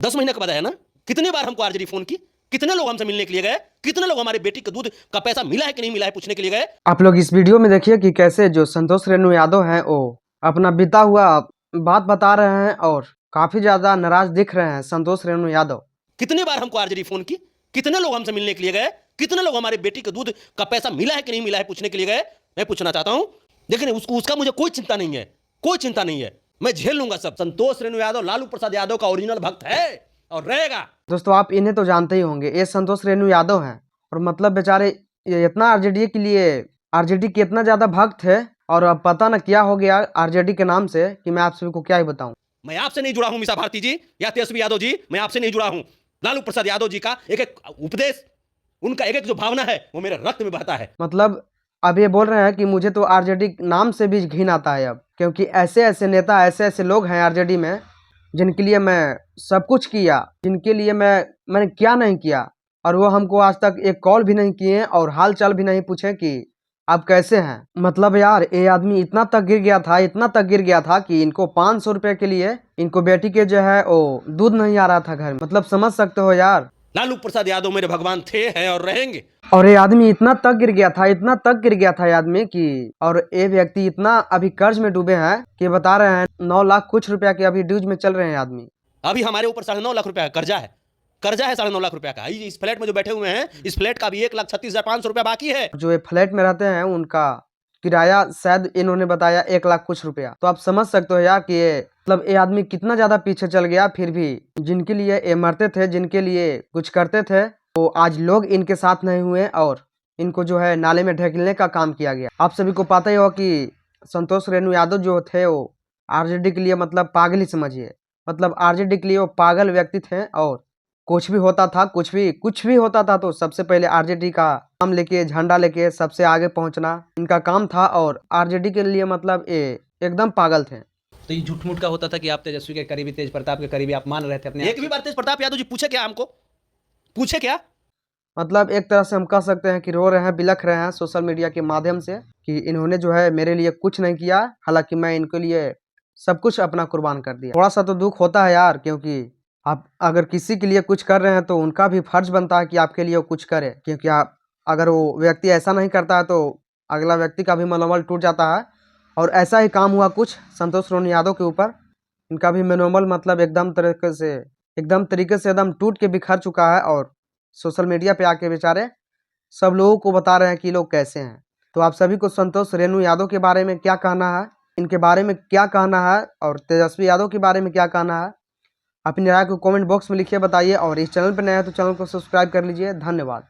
10 महीने का बाद है ना। कितनी बार हमको आरजेडी फोन की, कितने लोग हमसे मिलने के लिए गए, कितने लोग हमारी बेटी के दूध का पैसा मिला है कि नहीं मिला है पूछने के लिए गए। आप लोग इस वीडियो में देखिए कि कैसे जो संतोष रेणु यादव हैं वो अपना बीता हुआ बात बता रहे हैं और काफी ज्यादा नाराज दिख रहे हैं संतोष रेणु यादव। कितनी बार हमको आरजेडी फोन की, कितने लोग हमसे मिलने के लिए गए, कितने लोग हमारी बेटी के दूध का पैसा मिला है कि नहीं मिला है पूछने के लिए गए। मैं पूछना चाहता हूं, लेकिन उसका मुझे कोई चिंता नहीं है, कोई चिंता नहीं है, मैं झेल लूंगा सब। संतोष रेणु यादव लालू प्रसाद यादव का ओरिजिनल भक्त है और रहेगा। दोस्तों आप इन्हें तो जानते ही होंगे, ये संतोष रेणु यादव हैं और मतलब बेचारे ये इतना आरजेडी के लिए, आरजेडी के इतना ज्यादा भक्त है और अब पता न क्या हो गया आरजेडी के नाम से कि मैं आप सभी को क्या ही बताऊं। मैं आपसे नहीं जुड़ा हूं मीसा भारती जी या तेजस्वी यादव जी, मैं आपसे नहीं जुड़ा हूं। लालू प्रसाद यादव जी का एक एक उपदेश, उनका एक एक जो भावना है वो मेरे रक्त में बहता है। मतलब अब ये बोल रहे हैं कि मुझे तो आरजेडी नाम से भी घिन आता है अब, क्योंकि ऐसे ऐसे नेता, ऐसे ऐसे लोग हैं आरजेडी में जिनके लिए मैं सब कुछ किया, जिनके लिए मैंने क्या नहीं किया, और वो हमको आज तक एक कॉल भी नहीं किए और हाल चाल भी नहीं पूछे कि आप कैसे हैं। मतलब यार ये आदमी इतना तक गिर गया था, इतना तक गिर गया था कि इनको 500 रुपए के लिए इनको बेटी के जो है वो दूध नहीं आ रहा था घर में। मतलब समझ सकते हो यार। लालू प्रसाद यादव मेरे भगवान थे, हैं और रहेंगे। और ये आदमी इतना तक गिर गया था, इतना तक गिर गया था ये आदमी की, और ये व्यक्ति इतना अभी कर्ज में डूबे हैं कि बता रहे हैं 9 लाख कुछ रुपया के अभी ड्यूज में चल रहे हैं आदमी। अभी हमारे ऊपर 9.5 लाख रुपया कर्जा है, कर्जा है 9.5 लाख रुपया का। इस फ्लैट में जो बैठे हुए हैं, इस फ्लैट का भी 1,36,500 रुपया बाकी है। जो ये फ्लैट में रहते हैं उनका किराया शायद इन्होंने बताया 1 लाख कुछ रुपया। तो आप समझ सकते हो यार कि ये मतलब ये आदमी कितना ज्यादा पीछे चल गया। फिर भी जिनके लिए ये मरते थे, जिनके लिए कुछ करते थे, तो आज लोग इनके साथ नहीं हुए और इनको जो है नाले में ढकेलने का काम किया गया। आप सभी को पता ही हो कि संतोष रेणु यादव जो थे वो आरजेडी के लिए मतलब पागल ही समझिए। मतलब आरजेडी के लिए वो पागल व्यक्ति थे और कुछ भी होता था, कुछ भी होता था तो सबसे पहले आरजेडी का नाम लेके, झंडा लेके सबसे आगे पहुंचना इनका काम था। और आरजेडी के लिए मतलब ये एकदम पागल थे। तो ये झूठ मूठ का होता था कि आप तेजस्वी के करीबी, तेज प्रताप के करीबी आप मान रहे थे अपने। एक भी बार तेज प्रताप यादव जी पूछे क्या हमको? पूछे क्या? मतलब एक तरह से हम कह सकते हैं कि रो रहे हैं, बिलख रहे हैं सोशल मीडिया के माध्यम से कि इन्होंने जो है मेरे लिए कुछ नहीं किया, हालांकि मैं इनके लिए सब कुछ अपना कुर्बान कर दिया। थोड़ा सा तो दुख होता है यार, क्योंकि आप अगर किसी के लिए कुछ कर रहे हैं तो उनका भी फर्ज बनता है कि आपके लिए वो कुछ करे, क्योंकि आप अगर वो व्यक्ति ऐसा नहीं करता है तो अगला व्यक्ति का भी मनोबल टूट जाता है। और ऐसा ही काम हुआ कुछ संतोष रेणु यादव के ऊपर। इनका भी मनोबल मतलब एकदम तरीके से एकदम टूट के बिखर चुका है और सोशल मीडिया पे आके बेचारे सब लोगों को बता रहे हैं कि लोग कैसे हैं। तो आप सभी को संतोष रेणु यादव के बारे में क्या कहना है, इनके बारे में क्या कहना है और तेजस्वी यादव के बारे में क्या कहना है, अपनी राय को कमेंट बॉक्स में लिखिए, बताइए। और इस चैनल पर नया है तो चैनल को सब्सक्राइब कर लीजिए। धन्यवाद।